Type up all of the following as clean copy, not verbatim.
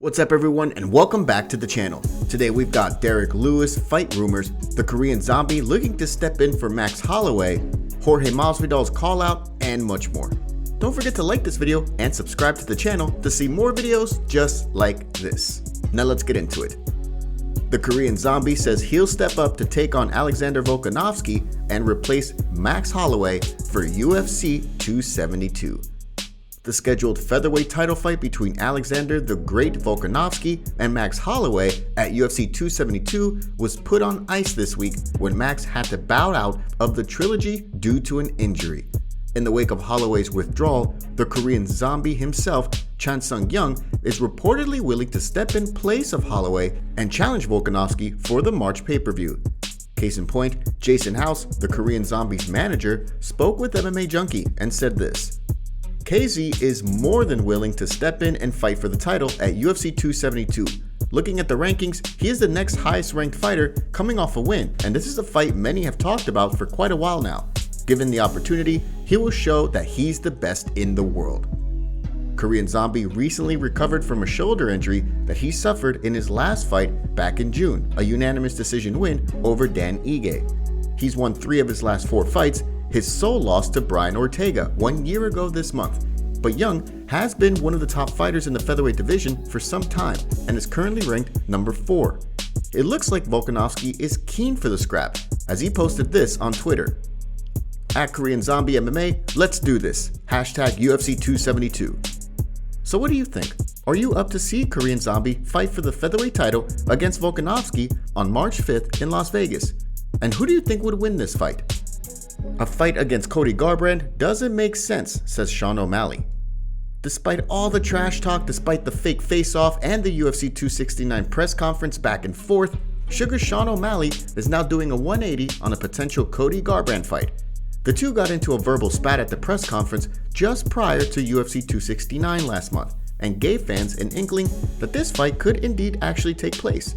What's up everyone and welcome back to the channel. Today we've got Derrick Lewis fight rumors, the Korean Zombie looking to step in for Max Holloway, Jorge Masvidal's call out, and much more. Don't forget to like this video and subscribe to the channel to see more videos just like this. Now let's get into it. The Korean Zombie says he'll step up to take on Alexander Volkanovski and replace Max Holloway for UFC 272. The scheduled featherweight title fight between Alexander the Great Volkanovski and Max Holloway at UFC 272 was put on ice this week when Max had to bow out of the trilogy due to an injury. In the wake of Holloway's withdrawal, the Korean Zombie himself, Chan Sung-young, is reportedly willing to step in place of Holloway and challenge Volkanovski for the March pay-per-view. Case in point, Jason House, the Korean Zombie's manager, spoke with MMA Junkie and said this: KZ is more than willing to step in and fight for the title at UFC 272. Looking at the rankings, he is the next highest ranked fighter coming off a win, and this is a fight many have talked about for quite a while now. Given the opportunity, he will show that he's the best in the world. Korean Zombie recently recovered from a shoulder injury that he suffered in his last fight back in June, a unanimous decision win over Dan Ige. He's won 3 of his last 4 fights, his sole loss to Brian Ortega 1 year ago this month. But Young has been one of the top fighters in the featherweight division for some time and is currently ranked number 4. It looks like Volkanovski is keen for the scrap, as he posted this on Twitter. At Korean Zombie MMA, let's do this. Hashtag UFC 272. So what do you think? Are you up to see Korean Zombie fight for the featherweight title against Volkanovski on March 5th in Las Vegas? And who do you think would win this fight? A fight against Cody Garbrandt doesn't make sense, says Sean O'Malley. Despite all the trash talk, despite the fake face-off and the UFC 269 press conference back and forth, Sugar Sean O'Malley is now doing a 180 on a potential Cody Garbrandt fight. The two got into a verbal spat at the press conference just prior to UFC 269 last month and gave fans an inkling that this fight could indeed actually take place.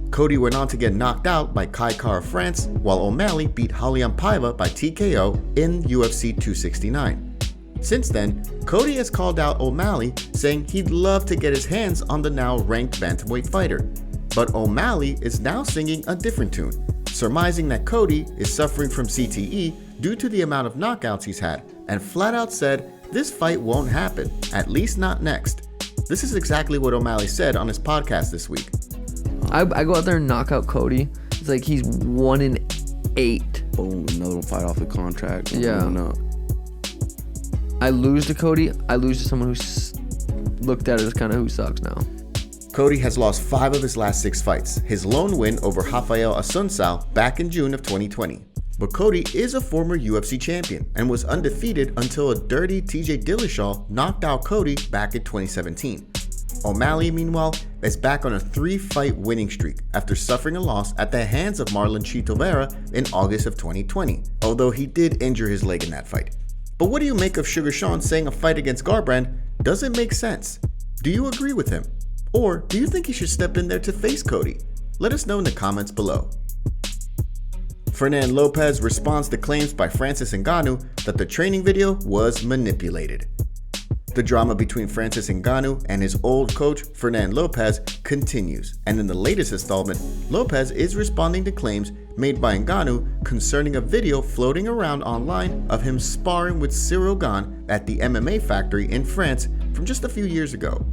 Cody went on to get knocked out by Kai Kara-France, while O'Malley beat Raulian Paiva by TKO in UFC 269. Since then, Cody has called out O'Malley, saying he'd love to get his hands on the now ranked bantamweight fighter. But O'Malley is now singing a different tune, surmising that Cody is suffering from CTE due to the amount of knockouts he's had, and flat out said this fight won't happen, at least not next. This is exactly what O'Malley said on his podcast this week. I go out there and knock out Cody. It's like he's 1-8. Boom, another fight off the contract. Yeah. No. I lose to Cody. I lose to someone who's looked at it as kind of who sucks now. Cody has lost 5 of his last 6 fights, his lone win over Rafael Assunção back in June of 2020. But Cody is a former UFC champion and was undefeated until a dirty TJ Dillashaw knocked out Cody back in 2017. O'Malley, meanwhile, is back on a 3-fight winning streak after suffering a loss at the hands of Marlon Chito Vera in August of 2020, although he did injure his leg in that fight. But what do you make of Sugar Sean saying a fight against Garbrandt doesn't make sense? Do you agree with him? Or do you think he should step in there to face Cody? Let us know in the comments below. Fernand Lopez responds to claims by Francis Ngannou that the training video was manipulated. The drama between Francis Ngannou and his old coach, Fernand Lopez, continues, and in the latest installment, Lopez is responding to claims made by Ngannou concerning a video floating around online of him sparring with Cyril Gane at the MMA factory in France from just a few years ago.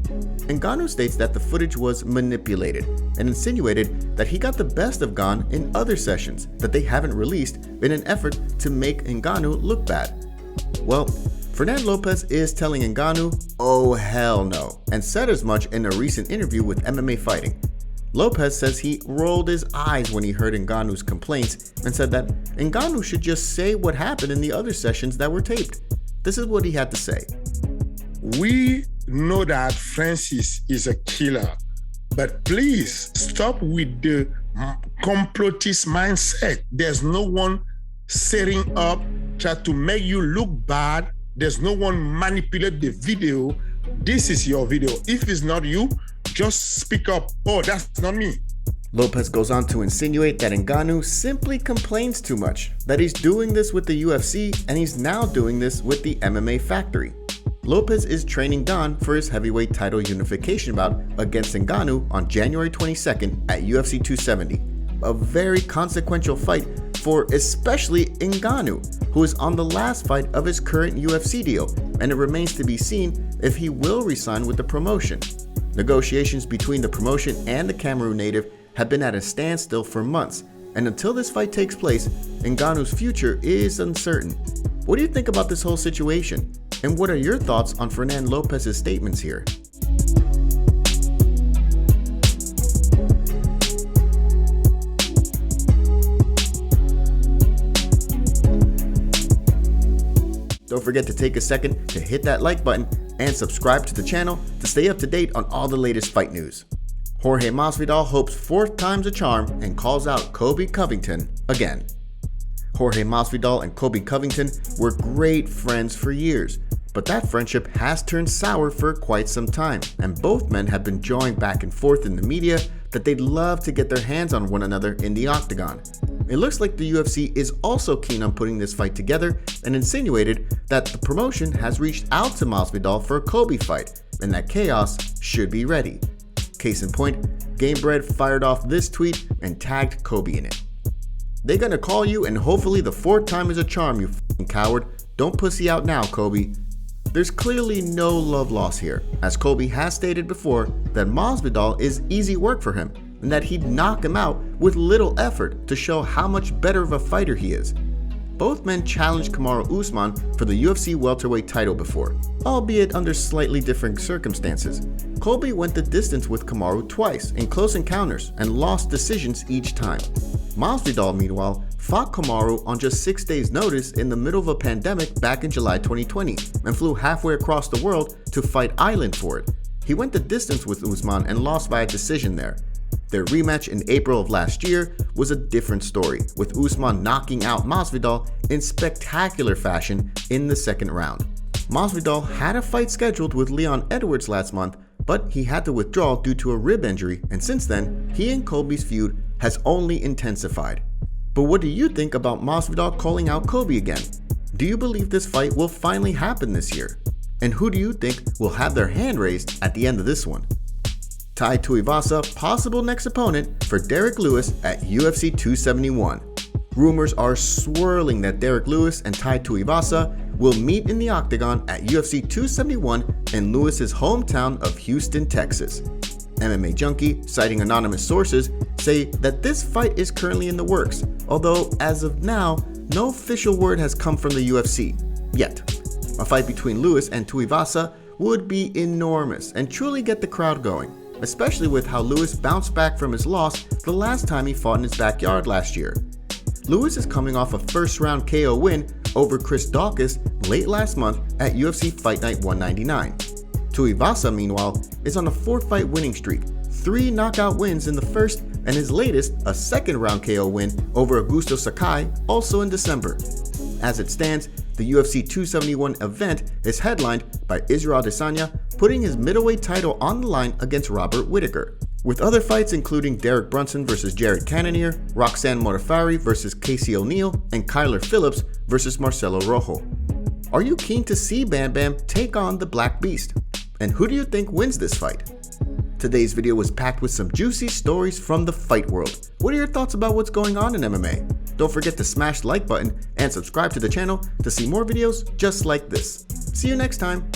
Ngannou states that the footage was manipulated and insinuated that he got the best of Gane in other sessions that they haven't released in an effort to make Ngannou look bad. Well, Fernand Lopez is telling Ngannou, oh hell no, and said as much in a recent interview with MMA Fighting. Lopez says he rolled his eyes when he heard Ngannou's complaints and said that Ngannou should just say what happened in the other sessions that were taped. This is what he had to say. We know that Francis is a killer, but please stop with the complotist mindset. There's no one setting up, try to make you look bad. There's no one manipulate the video. This is your video. If it's not you, just speak up. Oh, that's not me. Lopez goes on to insinuate that Ngannou simply complains too much, that he's doing this with the UFC and he's now doing this with the MMA factory. Lopez is training Gane for his heavyweight title unification bout against Ngannou on January 22nd at UFC 270. A very consequential fight for especially Ngannou, who is on the last fight of his current UFC deal, and it remains to be seen if he will resign with the promotion. Negotiations between the promotion and the Kamaru native have been at a standstill for months, and until this fight takes place, Ngannou's future is uncertain. What do you think about this whole situation? And what are your thoughts on Fernand Lopez's statements here? Don't forget to take a second to hit that like button and subscribe to the channel to stay up to date on all the latest fight news. Jorge Masvidal hopes 4th time's a charm and calls out Colby Covington again. Jorge Masvidal and Colby Covington were great friends for years, but that friendship has turned sour for quite some time, and both men have been jawing back and forth in the media that they'd love to get their hands on one another in the octagon. It looks like the UFC is also keen on putting this fight together and insinuated that the promotion has reached out to Masvidal for a Colby fight and that chaos should be ready. Case in point, Gamebred fired off this tweet and tagged Colby in it. "They gonna call you and hopefully the 4th time is a charm, you f***ing coward. Don't pussy out now, Colby." There's clearly no love lost here, as Colby has stated before that Masvidal is easy work for him and that he'd knock him out with little effort to show how much better of a fighter he is. Both men challenged Kamaru Usman for the UFC welterweight title before, albeit under slightly different circumstances. Colby went the distance with Kamaru twice in close encounters and lost decisions each time. Masvidal, meanwhile, fought Kamaru on just 6 days' notice in the middle of a pandemic back in July 2020 and flew halfway across the world to Fight Island for it. He went the distance with Usman and lost by a decision there. Their rematch in April of last year was a different story, with Usman knocking out Masvidal in spectacular fashion in the 2nd round. Masvidal had a fight scheduled with Leon Edwards last month, but he had to withdraw due to a rib injury, and since then, he and Colby's feud has only intensified. But what do you think about Masvidal calling out Colby again? Do you believe this fight will finally happen this year? And who do you think will have their hand raised at the end of this one? Tai Tuivasa, possible next opponent for Derrick Lewis at UFC 271. Rumors are swirling that Derrick Lewis and Tai Tuivasa will meet in the octagon at UFC 271 in Lewis's hometown of Houston, Texas. MMA Junkie, citing anonymous sources, say that this fight is currently in the works, although as of now, no official word has come from the UFC yet. A fight between Lewis and Tuivasa would be enormous and truly get the crowd going, especially with how Lewis bounced back from his loss the last time he fought in his backyard last year. Lewis is coming off a 1st-round KO win over Chris Daukaus late last month at UFC Fight Night 199. Tuivasa, meanwhile, is on a 4-fight winning streak, 3 knockout wins in the first, and his latest, a 2nd-round KO win over Augusto Sakai, also in December. As it stands, the UFC 271 event is headlined by Israel Adesanya, putting his middleweight title on the line against Robert Whittaker, with other fights including Derek Brunson vs. Jared Cannonier, Roxanne Modafferi vs. Casey O'Neill, and Kyler Phillips vs. Marcelo Rojo. Are you keen to see Bam Bam take on the Black Beast? And who do you think wins this fight? Today's video was packed with some juicy stories from the fight world. What are your thoughts about what's going on in MMA? Don't forget to smash the like button and subscribe to the channel to see more videos just like this. See you next time.